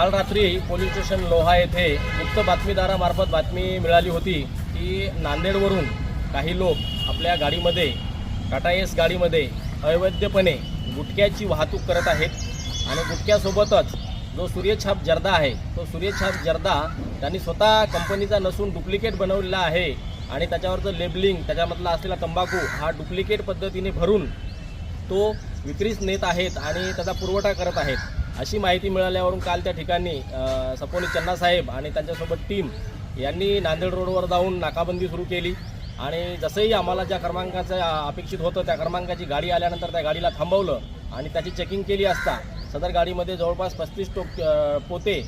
काल रात्री police station Loha येथे गुप्त बातमीदारामार्फत बातमी मिळाली होती की नांदेडवरून काही लोक आपल्या गाडीमध्ये टाटा एस गाडीमध्ये अवैधपणे गुटख्याची वाहतूक करत आहेत आणि गुटख्यासोबतच जो सूर्यछाप जर्दा आहे तो सूर्यछाप जर्दा त्यांनी स्वतः कंपनीचा नसून डुप्लिकेट बनवलेला आहे आणि त्याच्यावरचं लेबलिंग त्याच्यामधला असलेला तंबाखू हा डुप्लिकेट पद्धतीने भरून तो विक्रीस नेत आहेत आणि त्याचा पुरवठा करत आहेत अशी माहिती मिळाल्यावरून काल त्या ठिकाणी सपोनी चन्नासाहेब आणि त्यांच्यासोबत टीम यांनी नांदेड रोडवर जाऊन नाकाबंदी सुरू केली आणि जसंही आम्हाला ज्या क्रमांकाचं अपेक्षित होतं त्या क्रमांकाची गाडी आल्यानंतर त्या गाडीला थांबवलं आणि त्याची चेकिंग केली असता सदर गाडीमध्ये जवळपास 35 पोते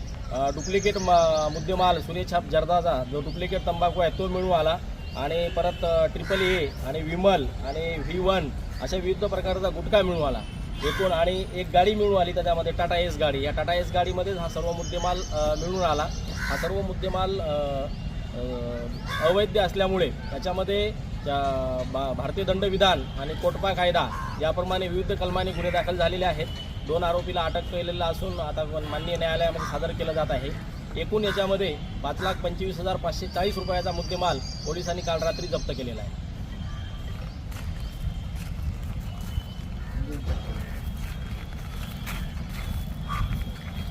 डुप्लिकेट मुद्देमाल सूर्यछाप जर्दाचा जो डुप्लिकेट तंबाखू आहे तो मिळून आला आणि परत AAA आणि विमल आणि V1 अशा विविध प्रकारचा गुटखा मिळून आला एकूण आणि एक गाडी मिळून आली त्याच्यामध्ये टाटा एस गाडी. या टाटा एस गाडीमध्येच हा सर्व मुद्देमाल मिळून आला. हा सर्व मुद्देमाल अवैध असल्यामुळे त्याच्यामध्ये भारतीय दंडविधान आणि कोटपा कायदा याप्रमाणे विविध कलमाने गुन्हे दाखल झालेले आहेत. 2 आरोपीला अटक केलेला असून आता माननीय न्यायालयामध्ये सादर केलं जात आहे. एकूण याच्यामध्ये 5,25,540 रुपयाचा मुद्देमाल पोलिसांनी काल रात्री जप्त केलेला आहे.